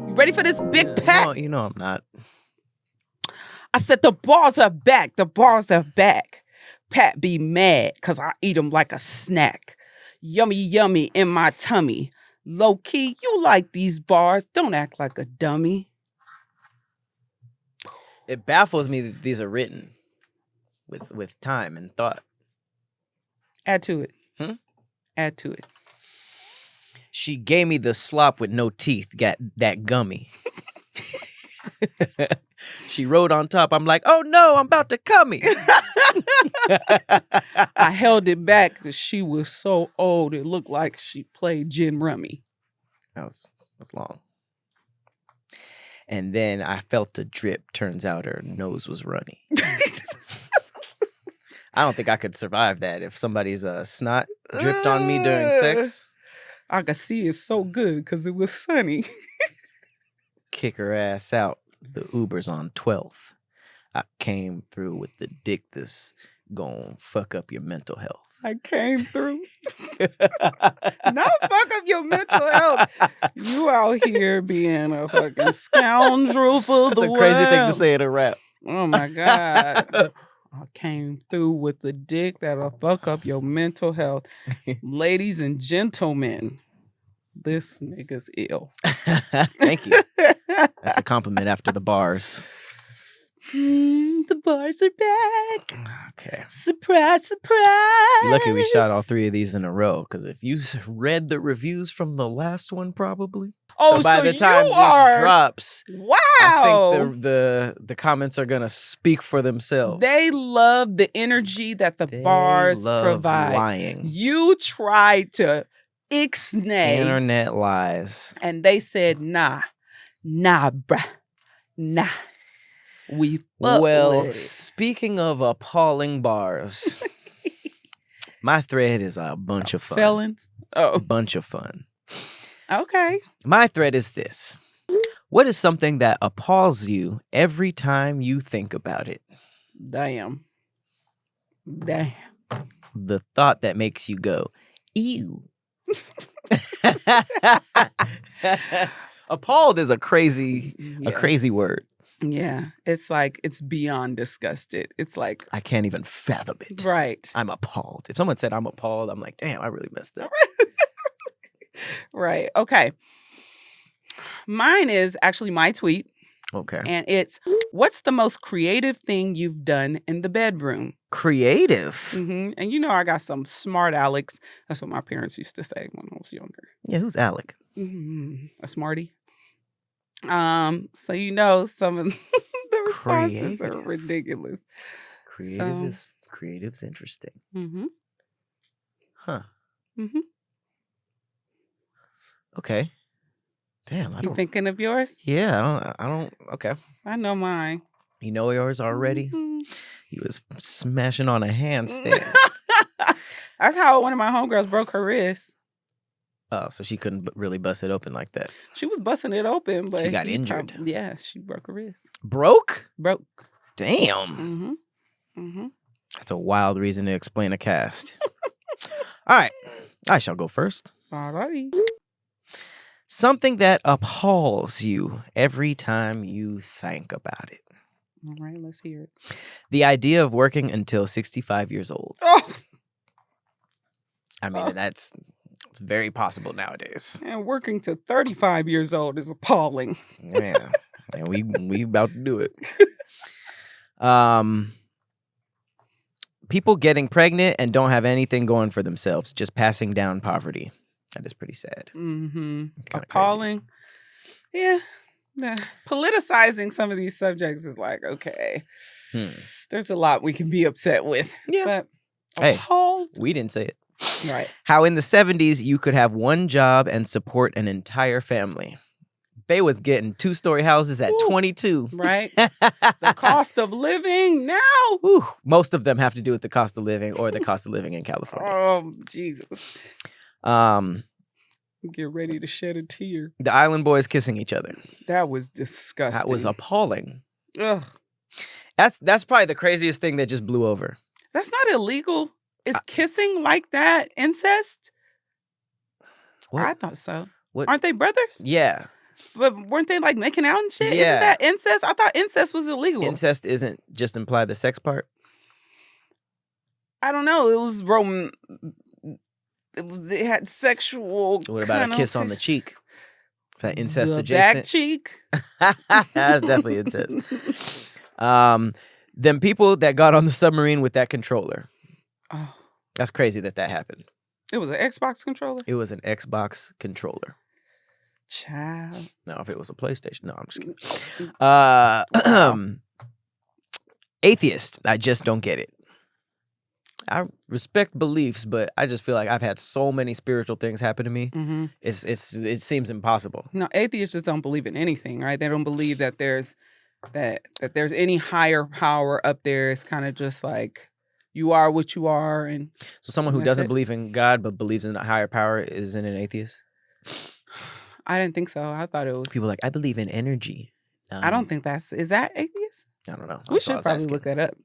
You ready for this big pack? You know I'm not. I said the bars are back. The bars are back. Pat be mad because I eat them like a snack. Yummy, yummy in my tummy. Low key, you like these bars. Don't act like a dummy. It baffles me that these are written with time and thought. Add to it. Hmm? Add to it. She gave me the slop with no teeth, got that gummy. She rode on top. I'm like, oh no, I'm about to come me. I held it back because she was so old. It looked like she played gin rummy. That's long. And then I felt a drip. Turns out her nose was runny. I don't think I could survive that if somebody's snot dripped on me during sex. I could see it so good because it was sunny. Kick her ass out. The Uber's on 12th. I came through with the dick that's gonna fuck up your mental health. I came through. Not fuck up your mental health. You out here being a fucking scoundrel for That's the a world. crazy thing to say in a rap. Oh my God. I came through with the dick that'll fuck up your mental health. Ladies and gentlemen, this nigga's ill. Thank you. That's a compliment after the bars. The bars are back. Okay. Surprise, surprise. You're lucky we shot all three of these in a row, because if you read the reviews from the last one, probably. Oh, so by the time you this are... drops, wow. I think the comments are gonna speak for themselves. They love the energy that the bars love provide. Lying. You tried to ixnay. Internet lies. And they said, nah, bruh, nah. We Well, with it. Speaking of appalling bars, my thread is a bunch of fun. Felons? Oh. A bunch of fun. Okay. My thread is this. What is something that appalls you every time you think about it? Damn. The thought that makes you go, ew. Appalled is a crazy word. Yeah. It's like, it's beyond disgusted. It's like, I can't even fathom it. Right. I'm appalled. If someone said I'm appalled, I'm like, damn, I really messed up. Right. Okay. Mine is actually my tweet. Okay. And it's, what's the most creative thing you've done in the bedroom? Creative? Mm-hmm. And you know, I got some smart Alex. That's what my parents used to say when I was younger. Yeah, who's Alec? Mm-hmm. A smarty. So you know, some of the responses are ridiculous. Creative's interesting. Mm-hmm. Huh. Mm-hmm. Okay. Damn, You thinking of yours? Yeah, I don't. Okay. I know mine. You know yours already? Mm-hmm. He was smashing on a handstand. That's how one of my homegirls broke her wrist. Oh, so she couldn't really bust it open like that. She was busting it open, but she got injured. Yeah, she broke her wrist. Broke? Broke. Damn. Mm-hmm. Mm-hmm. That's a wild reason to explain a cast. All right. I shall go first. All righty. Something that appalls you every time you think about it. All right, let's hear it. The idea of working until 65 years old. Oh. I mean, it's very possible nowadays. And working to 35 years old is appalling. Yeah. And we about to do it. People getting pregnant and don't have anything going for themselves, just passing down poverty. That is pretty sad. Mm-hmm. Appalling. Crazy. Yeah. Politicizing some of these subjects is like, okay, there's a lot we can be upset with. Yeah. But appalled. Hey, we didn't say it. Right. How in the 70s you could have one job and support an entire family. They was getting 2-story houses at 22. Right. The cost of living now. Ooh, most of them have to do with the cost of living or the cost of living in California. Oh, Jesus. Get ready to shed a tear. The Island Boys kissing each other. That was disgusting. That was appalling. Ugh. That's probably the craziest thing that just blew over. That's not illegal. Is kissing like that incest? What? I thought so. What? Aren't they brothers? Yeah. But weren't they like making out and shit? Yeah. Isn't that incest? I thought incest was illegal. Incest isn't just imply the sex part. I don't know. It was It had sexual. What about a kiss on the cheek? Is that incest the adjacent? back cheek. That's definitely incest. Them people that got on the submarine with that controller. Oh, That's crazy that happened. it was an Xbox controller. It was an Xbox controller. Child. No, if it was a PlayStation. No, I'm just kidding. Atheist. I just don't get it. I respect beliefs, but I just feel like I've had so many spiritual things happen to me. Mm-hmm. It seems impossible. No, atheists just don't believe in anything, right? They don't believe that there's that there's any higher power up there. It's kind of just like you are what you are, and So someone who doesn't believe in God but believes in a higher power isn't an atheist? I didn't think so. I thought it was People are like, I believe in energy. I don't think is that atheist? I don't know. We should probably look that up.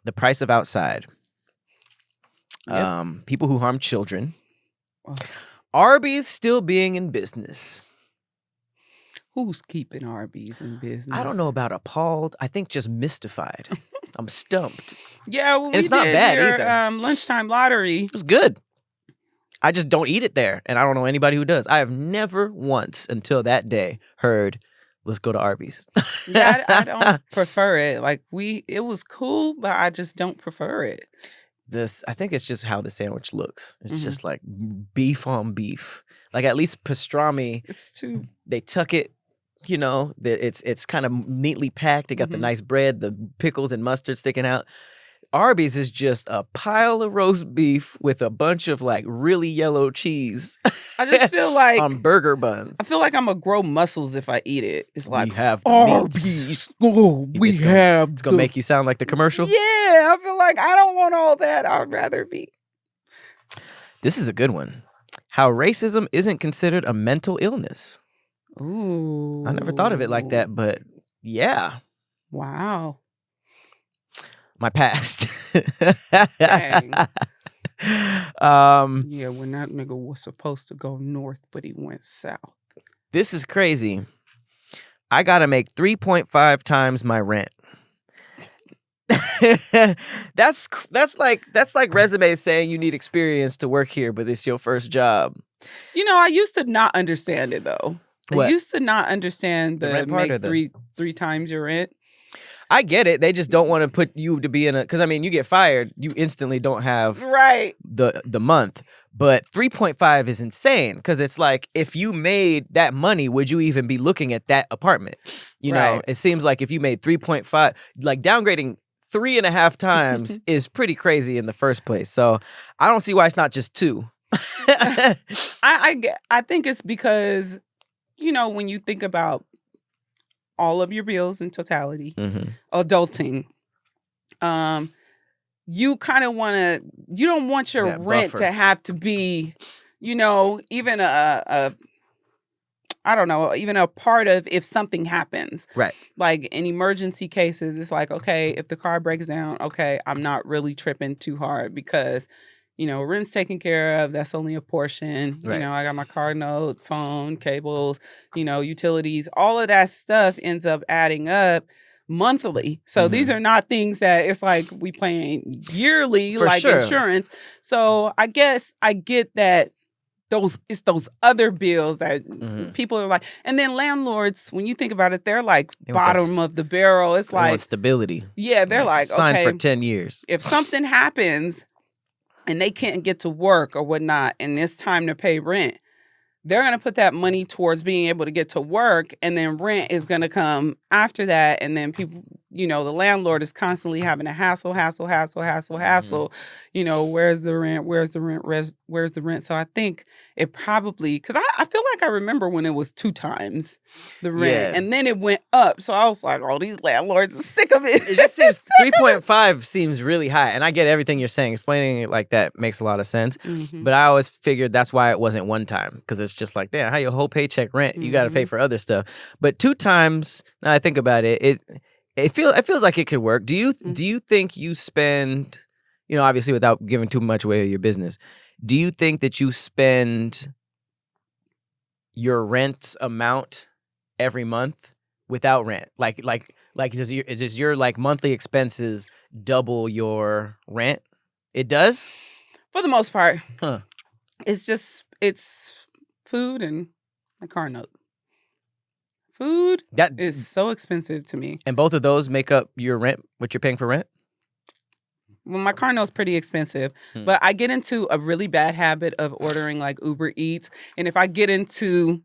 The price of outside. Yep. People who harm children. Oh. Arby's still being in business. Who's keeping Arby's in business? I don't know about appalled. I think just mystified. I'm stumped. Yeah, well, it's not bad either. Lunchtime lottery. It was good. I just don't eat it there, and I don't know anybody who does. I have never once until that day heard, let's go to Arby's. Yeah, I don't prefer it. Like it was cool, but I just don't prefer it. I think it's just how the sandwich looks. It's just like beef on beef. Like at least pastrami, It's too. they tuck it. You know, it's kind of neatly packed. They got the nice bread, the pickles and mustard sticking out. Arby's is just a pile of roast beef with a bunch of like really yellow cheese. I just feel like on burger buns. I feel like I'm gonna grow muscles if I eat it. It's like We have the Arby's. meats. Oh, we have. It's gonna make you sound like the commercial. Yeah, I feel like I don't want all that. I'd rather be. This is a good one. How racism isn't considered a mental illness. Ooh, I never thought of it like that, but yeah. Wow. My past. Dang. Um, Yeah, when that nigga was supposed to go north, but he went south. This is crazy. I gotta make 3.5 times my rent. that's like resumes saying you need experience to work here, but it's your first job. You know, I used to not understand it though. What? I used to not understand The the rent part make or three times your rent. I get it. They just don't want to put you to be in because I mean, you get fired, you instantly don't have Right. the month. But 3.5 is insane because it's like if you made that money, would you even be looking at that apartment? You know, Right. it seems like if you made 3.5, like downgrading 3.5 times is pretty crazy in the first place. So I don't see why it's not just 2. I think it's because, you know, when you think about all of your bills in totality, adulting, you kind of you don't want your That rent buffer. to have to be, you know, even I don't know, even a part of if something happens. Right. Like in emergency cases, it's like, okay, if the car breaks down, okay, I'm not really tripping too hard because, you know, rent's taken care of. That's only a portion. Right. You know, I got my car note, phone, cables, you know, utilities. All of that stuff ends up adding up monthly. So these are not things that it's like we paying yearly, For like sure. insurance. So I guess I get that it's those other bills that people are like, and then landlords, when you think about it, they're like They want bottom of the barrel. It's They want like, stability. yeah, they're like, Signed okay, for 10 years. if something happens and they can't get to work or whatnot, and it's time to pay rent, they're going to put that money towards being able to get to work, and then rent is going to come after that. And then people, you know, the landlord is constantly having to hassle. You know, where's the rent? Where's the rent? Where's the rent? So I think it probably, because I feel like I remember when it was 2 times the rent, Yeah. and then it went up. So I was like, oh, these landlords are sick of it. It just seems 3.5 seems really high. And I get everything you're saying. Explaining it like that makes a lot of sense. But I always figured that's why it wasn't 1 time. Because it's just like, damn, how your whole paycheck rent? You got to pay for other stuff. But 2 times, now I think about it, it feels like it could work. Do you think you spend, obviously without giving too much away of your business, do you think that you spend your rent's amount every month without rent? Like does your like monthly expenses double your rent? It does? For the most part. Huh. It's food and a car note. Food is so expensive to me. And both of those make up your rent, what you're paying for rent? Well, my car note's pretty expensive, but I get into a really bad habit of ordering like Uber Eats. And if I get into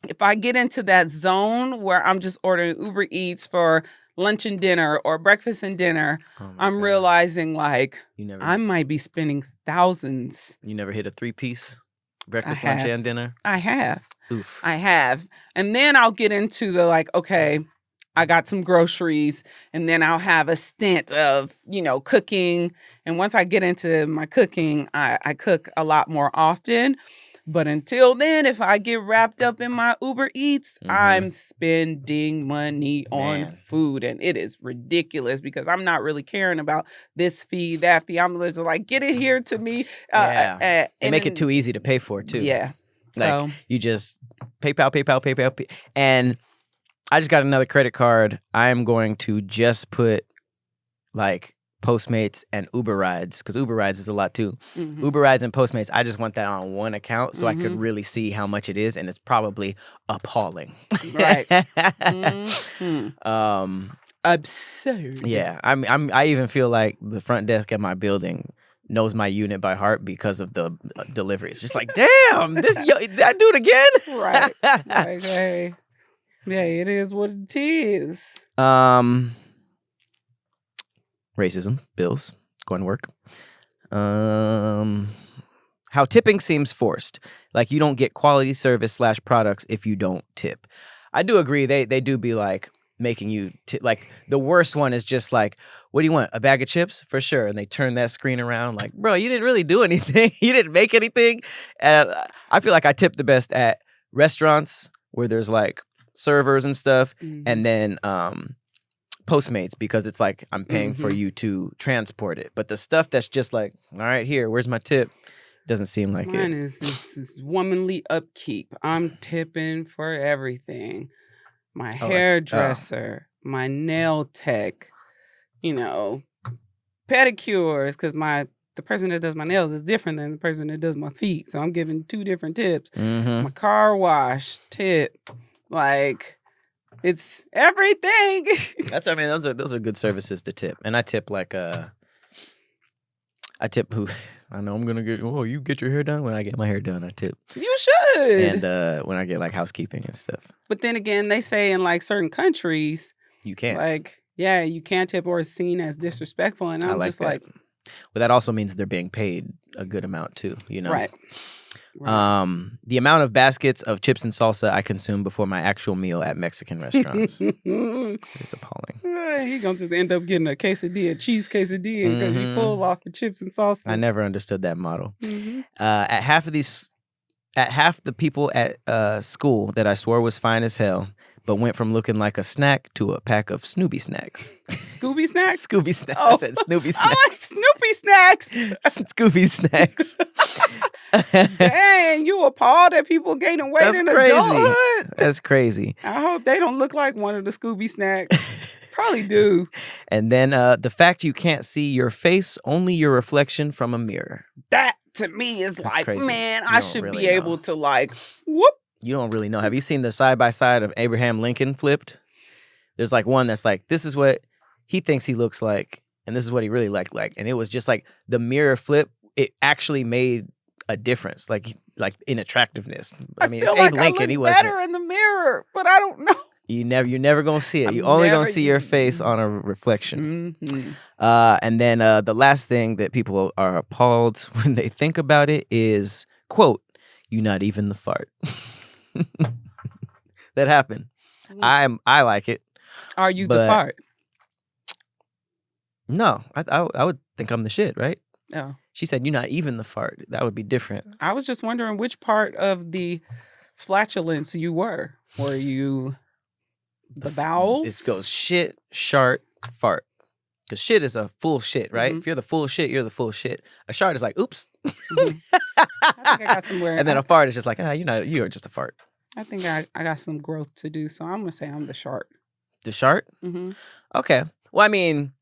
that zone where I'm just ordering Uber Eats for lunch and dinner or breakfast and dinner, I'm realizing like I might be spending thousands. You never hit a 3-piece breakfast, lunch, and dinner? I have. Oof. I have. And then I'll get into the like, okay, I got some groceries, and then I'll have a stint of, cooking. And once I get into my cooking, I cook a lot more often. But until then, if I get wrapped up in my Uber Eats, I'm spending money on food. And it is ridiculous because I'm not really caring about this fee, that fee. I'm just like, get it here to me. They make it too easy to pay for, too. Yeah. Like, you just PayPal. And I just got another credit card. I'm going to just put, like, Postmates and Uber Rides, because Uber Rides is a lot too. Uber Rides and Postmates, I just want that on one account so I could really see how much it is, and it's probably appalling. Right. Absurd. Yeah. I even feel like the front desk at my building knows my unit by heart because of the delivery. It's just like, damn, did I do it again? Right. Like, hey. Yeah, it is what it is. Racism, bills, going to work. How tipping seems forced. Like you don't get quality service / products if you don't tip. I do agree. They do be like making you like the worst one is just like, what do you want? A bag of chips? For sure. And they turn that screen around like, bro, you didn't really do anything. You didn't make anything. And I feel like I tip the best at restaurants where there's like servers and stuff. And then Postmates, because it's like I'm paying for you to transport it. But the stuff that's just like, all right, here, where's my tip? Doesn't seem like Mine is this womanly upkeep. I'm tipping for everything. My hairdresser, my nail tech, pedicures, because the person that does my nails is different than the person that does my feet. So I'm giving 2 different tips. My car wash, tip, like... It's everything. Those are good services to tip. And I tip like I tip who I know I'm gonna get. Oh, you get your hair done? When I get my hair done, I tip. You should. And when I get like housekeeping and stuff. But then again, they say in like certain countries, you can't. Like, yeah, you can't tip or it's seen as disrespectful. And I'm just like, well, that also means they're being paid a good amount too. Right. The amount of baskets of chips and salsa I consume before my actual meal at Mexican restaurants is appalling. You're going to just end up getting a cheese quesadilla, because you pull off the chips and salsa. I never understood that model. At half the people at school that I swore was fine as hell, but went from looking like a snack to a pack of Snoopy snacks. Scooby snacks? Scooby snacks. Oh. I said Snoopy snacks. I like Snoopy snacks. Scooby snacks. Dang, you appalled that people gaining weight in adulthood? That's crazy. I hope they don't look like one of the Scooby snacks. Probably do. And then the fact you can't see your face, only your reflection from a mirror. That to me is that's like, crazy. Man, I should really be able to like, whoop. You don't really know. Have you seen the side-by-side of Abraham Lincoln flipped? There's like one that's like, this is what he thinks he looks like, and this is what he really looked like. And it was just like the mirror flip, it actually made a difference, like in attractiveness. I mean, it's Abe Lincoln. He wasn't better in the mirror, but I don't know. You're never gonna see it. You're only gonna see your face on a reflection. And then the last thing that people are appalled when they think about it is, quote, "You not even the fart." That happened. I like it. Are you the fart? No, I would think I'm the shit, right? Oh. She said, "You're not even the fart." That would be different. I was just wondering which part of the flatulence you were. Were you the bowels? It goes shit, shart, fart. Because shit is a full shit, right? If you're the full shit, you're the full shit. A shart is like, oops. I think I got somewhere. And then a fart is just like, you're just a fart. I think I got some growth to do, so I'm going to say I'm the shart. The shart? Mm-hmm. Okay. Well, I mean,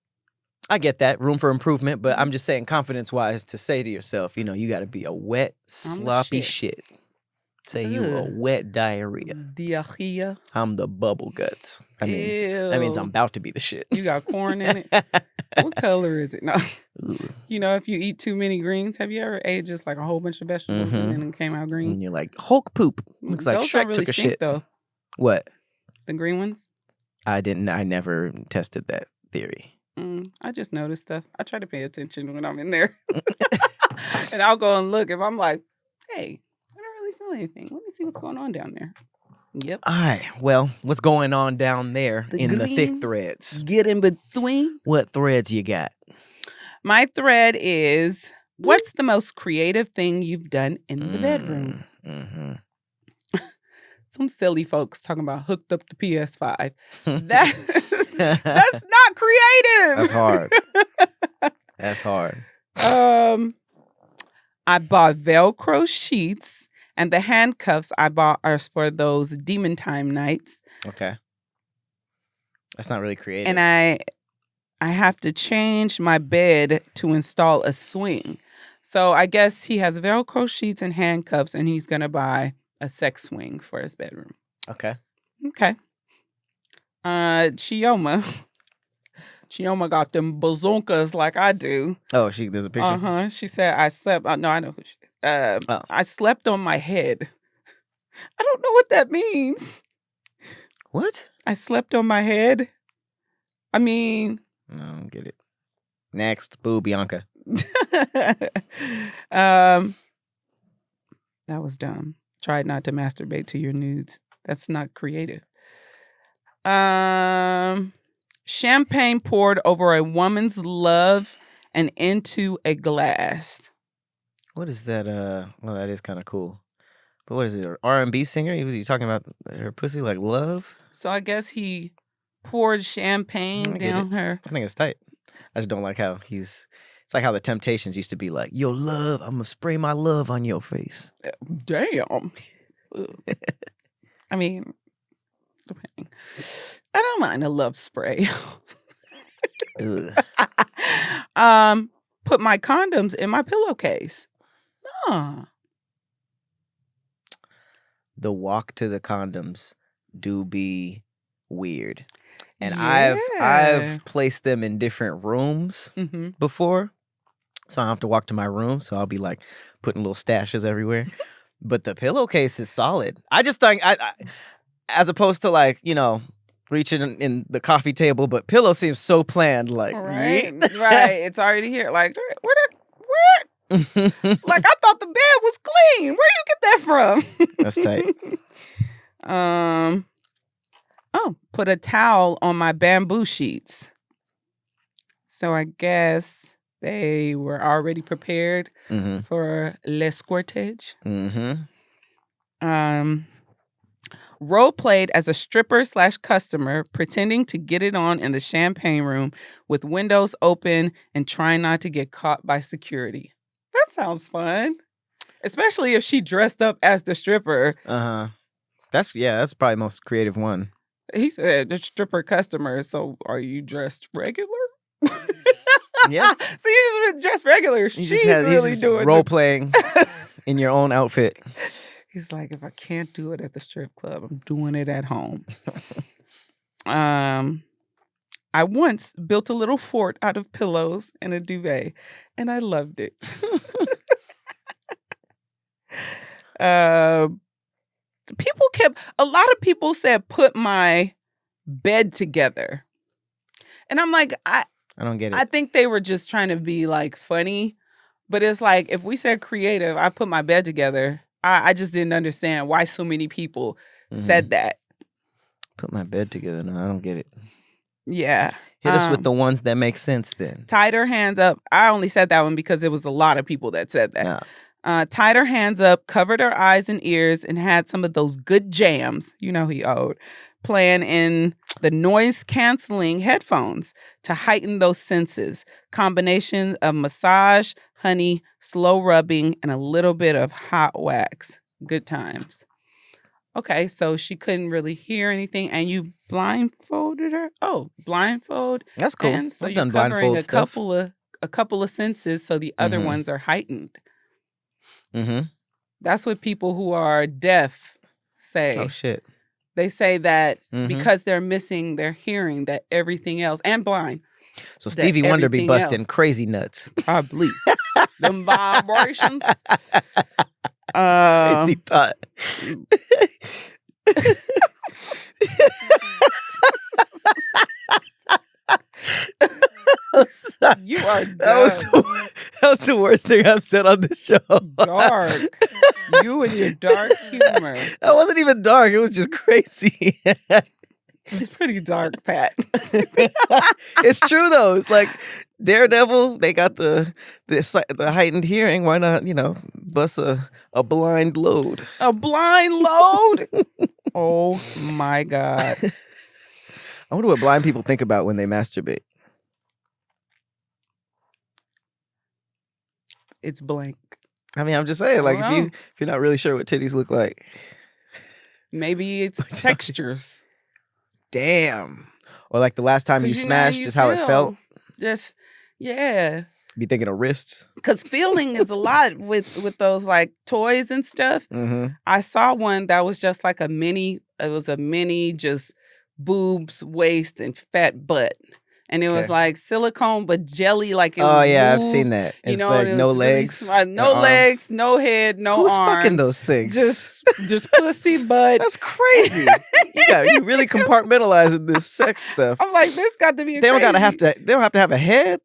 I get that. Room for improvement. But I'm just saying confidence-wise to say to yourself, you got to be a wet, sloppy shit. Say you a wet diarrhea. Diarrhea. I'm the bubble guts. That means I'm about to be the shit. You got corn in it? What color is it? No. If you eat too many greens, have you ever ate just like a whole bunch of vegetables and then it came out green? And you're like, Hulk poop. Looks like Shrek really took a stink, shit. Though. What? The green ones? I never tested that theory. I just noticed stuff. I try to pay attention when I'm in there. And I'll go and look. If I'm like, hey, I don't really smell anything. Let me see what's going on down there. Yep. All right. Well, what's going on down there the thick threads? Get in between. What threads you got? My thread is, what's the most creative thing you've done in the bedroom? Mm-hmm. Some silly folks talking about hooked up the PS5. That's not creative. That's hard. That's hard. I bought Velcro sheets, and the handcuffs I bought are for those demon time nights. Okay. That's not really creative. And I have to change my bed to install a swing. So I guess he has Velcro sheets and handcuffs, and he's going to buy a sex swing for his bedroom. Okay. Chioma got them bazonkas like I do. Oh, there's a picture? She said, I slept. No, I know who she is. I slept on my head. I don't know what that means. What? I slept on my head? I mean... I don't get it. Next. Boo, Bianca. That was dumb. Tried not to masturbate to your nudes. That's not creative. Champagne poured over a woman's love and into a glass. What is that? Well, that is kind of cool. But what is it? An R&B singer? Was he talking about her pussy like love? So I guess he poured champagne down her. I think it's tight. I just don't like how it's like how the Temptations used to be like, yo, love, I'm going to spray my love on your face. Damn. I mean, depending. I don't mind a love spray. Put my condoms in my pillowcase. The walk to the condoms do be weird. And I've placed them in different rooms before. So I have to walk to my room. So I'll be like putting little stashes everywhere. But the pillowcase is solid. I just think, as opposed to like, reaching in the coffee table, but pillow seems so planned. Like, right. It's already here. Like, where? Like, I thought the bed was clean. Where you get that from? That's tight. Put a towel on my bamboo sheets. So I guess they were already prepared for l'escortage. Role played as a stripper/customer, pretending to get it on in the champagne room with windows open and trying not to get caught by security. That sounds fun. Especially if she dressed up as the stripper. That's probably the most creative one. He said the stripper customer, so are you dressed regular? Yeah. So you just dressed regular. She's really doing role playing in your own outfit. He's like, if I can't do it at the strip club, I'm doing it at home. I once built a little fort out of pillows and a duvet, and I loved it. A lot of people said, put my bed together. And I'm like, I don't get it. I think they were just trying to be like funny, but it's like, if we said creative, I put my bed together. I just didn't understand why so many people said that. Put my bed together. No, I don't get it. Yeah. Hit us with the ones that make sense then. Tied her hands up. I only said that one because it was a lot of people that said that. No. Tied her hands up, covered her eyes and ears, and had some of those good jams. You know he owed. playing in the noise-canceling headphones to heighten those senses. Combination of massage, honey, slow rubbing, and a little bit of hot wax. Good times. Okay, so she couldn't really hear anything, and you blindfolded her. Oh, blindfold. That's cool. And so I've you're done covering blindfold a stuff. couple of senses, so the other ones are heightened. Mm-hmm. That's what people who are deaf say. Oh shit. They say that because they're missing their hearing, that everything else, and blind. So Stevie Wonder be everything busting else- crazy nuts. Probably. Them vibrations. Crazy thought. I'm sorry. You are That was the worst thing I've said on this show. dark. You and your dark humor. That wasn't even dark. It was just crazy. It's pretty dark, Pat. It's true though. It's like Daredevil. They got the heightened hearing. Why not? Bust a blind load. A blind load? Oh my God. I wonder what blind people think about when they masturbate. It's blank. I mean, I'm just saying, like, if you're not really sure what titties look like, maybe it's textures. Damn. Or like the last time you smashed, just how it felt. Just yeah. Be thinking of wrists. Because feeling is a lot with those like toys and stuff. Mm-hmm. I saw one that was just like a mini. It was a mini, just boobs, waist, and fat butt. And it was like silicone, but jelly, like it would yeah, move. I've seen that. It's and it no was really legs. smart. No legs, no head, no Who's arms. fucking those things? Just pussy, butt. That's crazy. You really compartmentalizing this sex stuff. I'm like, this got to be They don't have to have a head.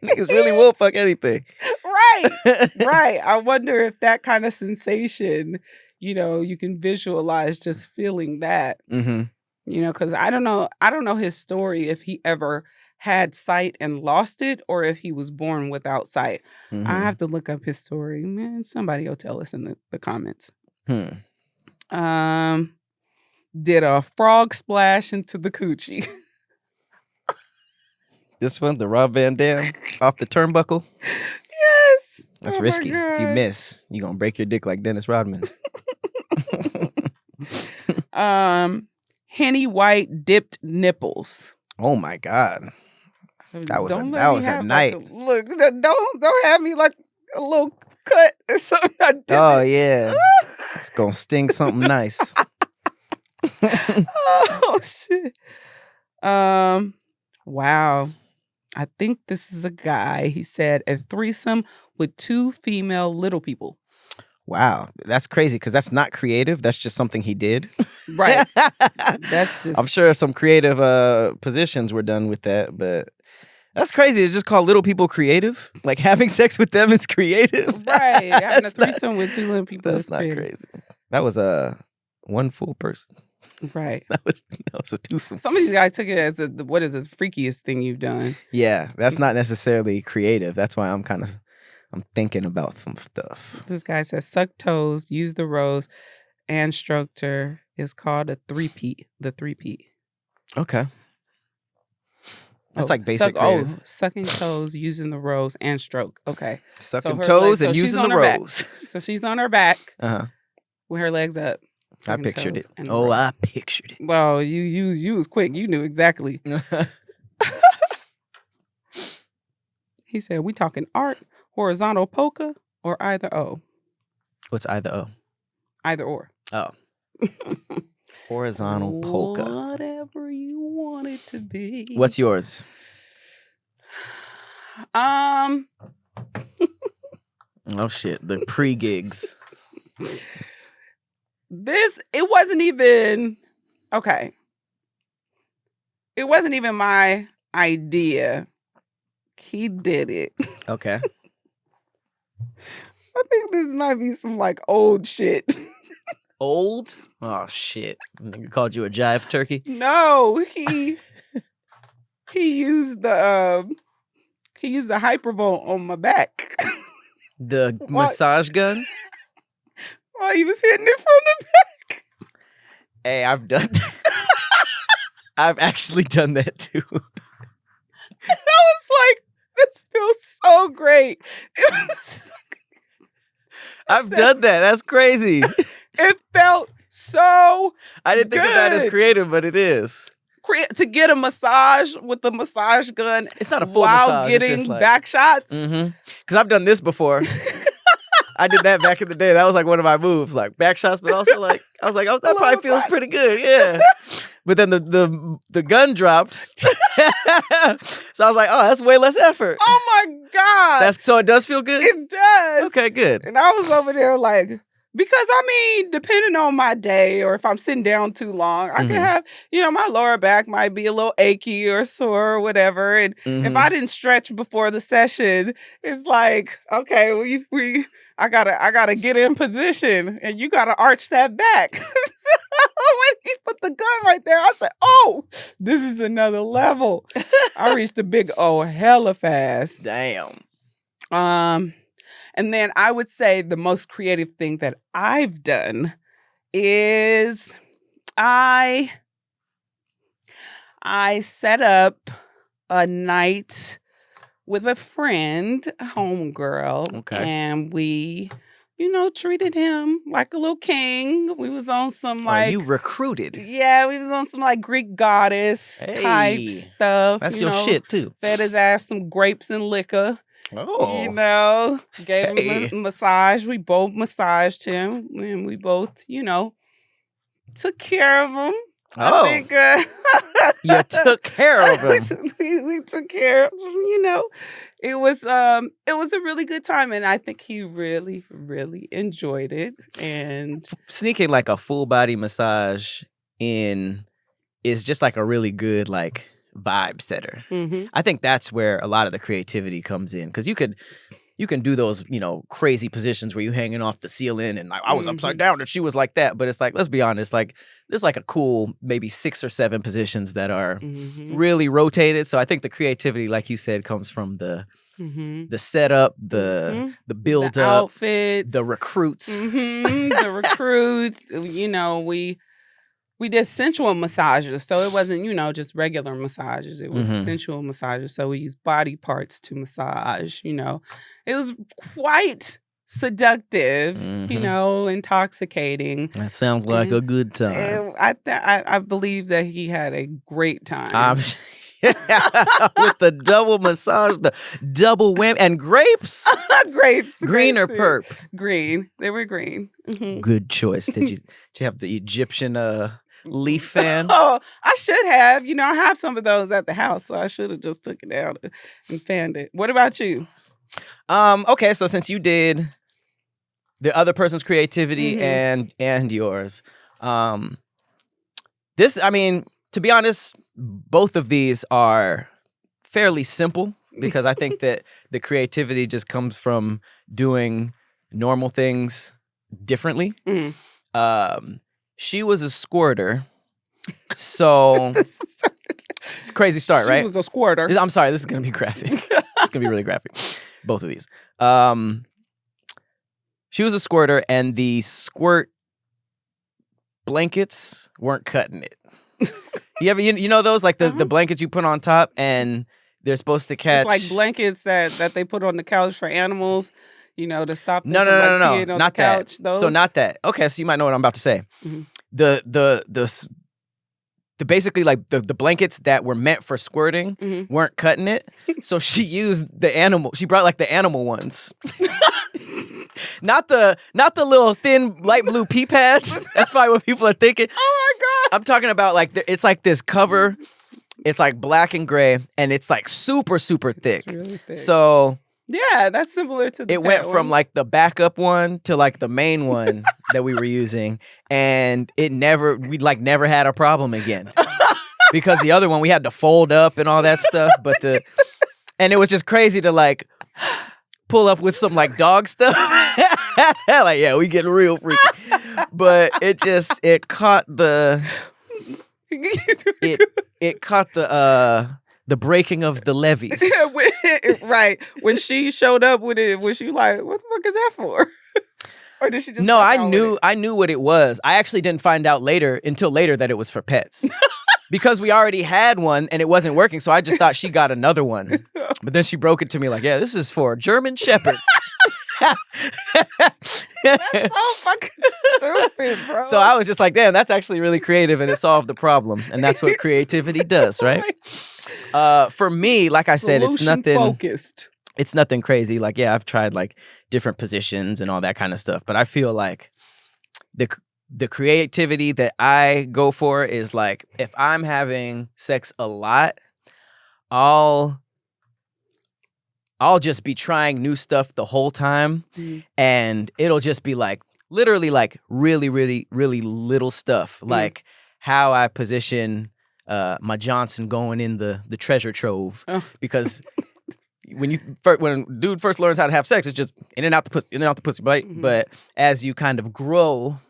Niggas really will fuck anything. Right. I wonder if that kind of sensation, you can visualize just feeling that. Mm-hmm. Because I don't know his story, if he ever had sight and lost it or if he was born without sight. Mm-hmm. I have to look up his story. Man, somebody will tell us in the comments. Did a frog splash into the coochie? This one, the Rob Van Dam off the turnbuckle. Yes. That's risky. If you miss, you're going to break your dick like Dennis Rodman. Henny White dipped nipples. Oh my God. That was at night. Look, don't have me like a little cut or something. Oh yeah. It's gonna sting something nice. Oh shit. Wow. I think this is a guy. He said a threesome with 2 female little people. Wow, that's crazy because that's not creative. That's just something he did. Right. That's just. I'm sure some creative positions were done with that, but that's crazy. It's just called little people creative. Like having sex with them is creative. Right. Having a threesome with 2 little people. That's not crazy. That was one full person. Right. That was a twosome. Some of these guys took it as what is the freakiest thing you've done? Yeah, that's not necessarily creative. That's why I'm thinking about some stuff. This guy says suck toes, use the rose, and stroked her. Is called a three-peat. The three-peat. Okay. That's like basic. Sucking toes, using the rose, and stroke. Okay. Sucking toes and using the rose. So she's on her back. Uh-huh. With her legs up. I pictured it. Oh, I pictured it. Well, you was quick. You knew exactly. He said, we talking art, horizontal polka, or either O? What's either O? Either or. Oh. Horizontal polka. Whatever you want it to be. What's yours? Oh shit, the pre-gigs. It wasn't even okay. It wasn't even my idea. He did it. Okay. I think this might be some like old shit. Old? Oh shit. Nigga called you a jive turkey? No, he used the hypervolt on my back. The massage gun? Well, he was hitting it from the back. Hey, I've done that. I've actually done that too. I was like, this feels so great. I've done that. That's crazy. It felt so I didn't think of that as good. creative, but it is. To get a massage with the massage gun. It's not a full while massage. It's getting just like, back shots. Because I've done this before. I did that back in the day. That was like one of my moves, like back shots, but also like I was like, oh, that probably feels pretty good, yeah. But then the gun dropped, so I was like, oh, that's way less effort. Oh my God! So it does feel good. It does. Okay, good. And I was over there like, because I mean, depending on my day or if I'm sitting down too long, I can have, my lower back might be a little achy or sore or whatever. And if I didn't stretch before the session, it's like, okay, I gotta get in position, and you gotta arch that back. So when he put the gun right there, I said, "Oh, this is another level." I reached a big hella fast. Damn. And then I would say the most creative thing that I've done is I set up a night with a friend, a homegirl, and we, treated him like a little king. We was on some like you recruited. Yeah, we was on some like Greek goddess type stuff. That's your shit too. Fed his ass some grapes and liquor. Oh. Gave him a massage. We both massaged him, and we both, took care of him. Oh, I think, you took care of him. we took care of him. It was a really good time, and I think he really, really enjoyed it. And sneaking like a full body massage in is just like a really good like vibe setter. I think that's where a lot of the creativity comes in, because you can do those, crazy positions where you hanging off the ceiling and like, I was upside down and she was like that. But it's like, let's be honest, like there's like a cool maybe 6 or 7 positions that are really rotated. So I think the creativity, like you said, comes from the setup, the build the up, outfits, the recruits. The recruits. We did sensual massages, so it wasn't, just regular massages. It was sensual massages, so we used body parts to massage, It was quite seductive, intoxicating. That sounds like a good time. I believe that he had a great time. With the double massage, the double whammy, and grapes. Grapes. Green or perp? Green. They were green. Good choice. Did you have the Egyptian leaf fan? Oh, I should have. I have some of those at the house, so I should have just took it out and fanned it. What about you? Okay, so since you did the other person's creativity and yours, this, I mean, to be honest, both of these are fairly simple, because I think that the creativity just comes from doing normal things differently. She was a squirter, so it's a crazy start, right? She was a squirter. I'm sorry, this is going to be graphic. It's going to be really graphic. Both of these. She was a squirter, and the squirt blankets weren't cutting it. You know those, like the blankets you put on top, and they're supposed to catch. It's like blankets that they put on the couch for animals, to stop them No, peeing on not the couch. that. Those? So not that. Okay, so you might know what I'm about to say. The basically like the blankets that were meant for squirting weren't cutting it. So she used the animal. She brought like the animal ones. Not the little thin light blue pee pads. That's probably what people are thinking. Oh my God. I'm talking about like it's like this cover. It's like black and gray, and it's like super, super thick. It's really thick. So yeah, that's similar to the it went from like the backup one to like the main one that we were using, and we never had a problem again. Because the other one we had to fold up and all that stuff, and it was just crazy to like pull up with some like dog stuff. Like, yeah, we getting real freaky. But it caught the it caught the breaking of the levees. Right. When she showed up with it, was you like, what the fuck is that for? Or did she just No, walk I out with knew it? I knew what it was. I actually didn't find out until later that it was for pets. Because we already had one and it wasn't working, so I just thought she got another one. But then she broke it to me like, yeah, this is for German Shepherds. That's so fucking stupid, bro. So I was just like, damn, that's actually really creative and it solved the problem. And that's what creativity does, right? For me, like I said, it's nothing focused. It's nothing crazy. Like, yeah, I've tried like different positions and all that kind of stuff. But I feel like the creativity that I go for is like, if I'm having sex a lot, I'll just be trying new stuff the whole time. And it'll just be like, literally like really, really, really little stuff. Like how I position my Johnson going in the treasure trove. Because when dude first learns how to have sex, it's just in and out the pussy, right? But as you kind of grow,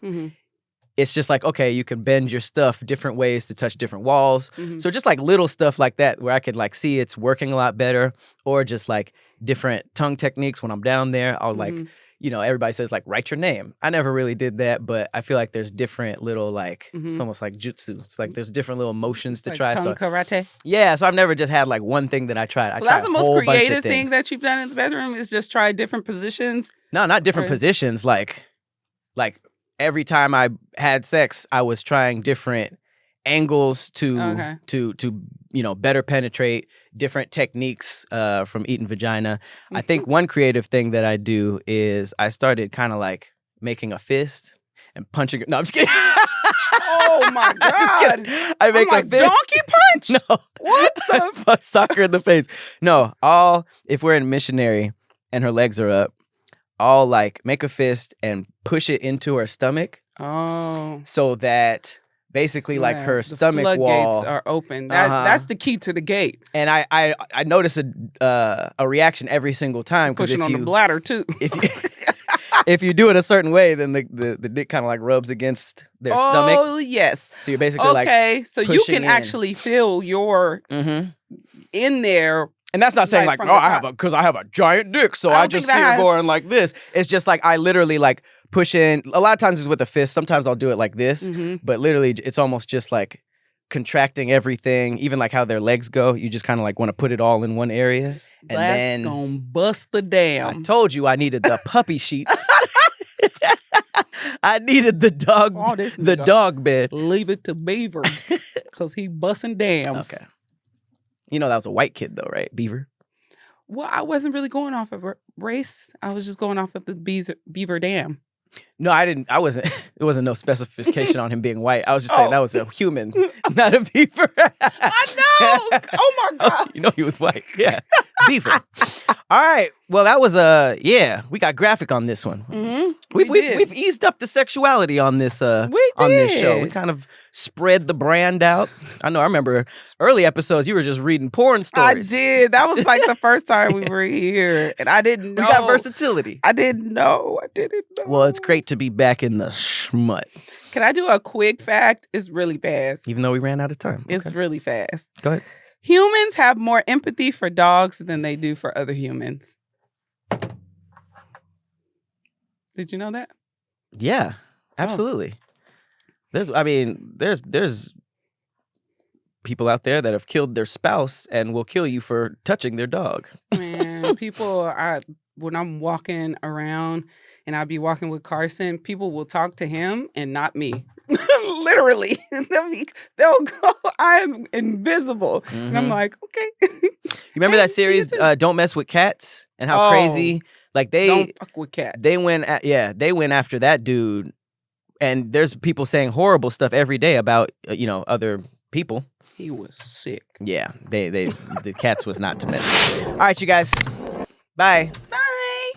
it's just like, okay, you can bend your stuff different ways to touch different walls. So just like little stuff like that where I could like see it's working a lot better, or just like different tongue techniques when I'm down there. I'll like, you know, everybody says like, write your name. I never really did that, but I feel like there's different little like, it's almost like jutsu. It's like there's different little motions to like try. Tongue karate. Yeah, so I've never just had like one thing that I tried. So that's the most creative thing that you've done in the bedroom is just try different positions? No, not different positions. Like every time I had sex, I was trying different angles to you know, better penetrate, different techniques from eating vagina. I think one creative thing that I do is I started kind of like making a fist and punching it. No, I'm just kidding. Oh my God. I make like, a fist. Donkey punch? No. What the? Soccer in the face. No, if we're in missionary and her legs are up, I'll like make a fist and push it into her stomach. Oh. So that basically like her stomach wall are open. That's the key to the gate. And I notice a reaction every single time. Pushing on the bladder too. If you do it a certain way, then the dick kind of like rubs against their stomach. Oh yes. So you're basically like so you can actually feel your in there. And that's not saying like, no, I have a giant dick, so I just see her going like this. It's just like I literally like push in. A lot of times it's with a fist. Sometimes I'll do it like this, but literally it's almost just like contracting everything, even like how their legs go. You just kind of like want to put it all in one area. And that's gonna bust the dam. I told you I needed the puppy sheets. I needed the dog bed. Leave it to Beaver, because he busting dams. Okay. You know that was a white kid though, right? Beaver? Well, I wasn't really going off of race. I was just going off of the Beaver Dam. No, I didn't. I wasn't. It wasn't no specification on him being white. I was just saying that was a human, not a beaver. I know. Oh my God. You know he was white. Yeah, beaver. All right. Well, that was we got graphic on this one. We've eased up the sexuality on this on this show. We kind of spread the brand out. I know. I remember early episodes. You were just reading porn stories. I did. That was like the first time we were here, and I didn't know. We got versatility. I didn't know. Well, it's great to be back in the schmut. Can I do a quick fact? It's really fast. Even though we ran out of time. It's really fast. Go ahead. Humans have more empathy for dogs than they do for other humans. Did you know that? Yeah, absolutely. There's people out there that have killed their spouse and will kill you for touching their dog. Man, when I'm walking around and I'll be walking with Carson, people will talk to him and not me. Literally. They'll go, I'm invisible. And I'm like, okay. You remember that series, Don't Mess with Cats? And how crazy, like don't fuck with cats. They went after that dude. And there's people saying horrible stuff every day about, other people. He was sick. Yeah, the cats was not to mess with. All right, you guys. Bye.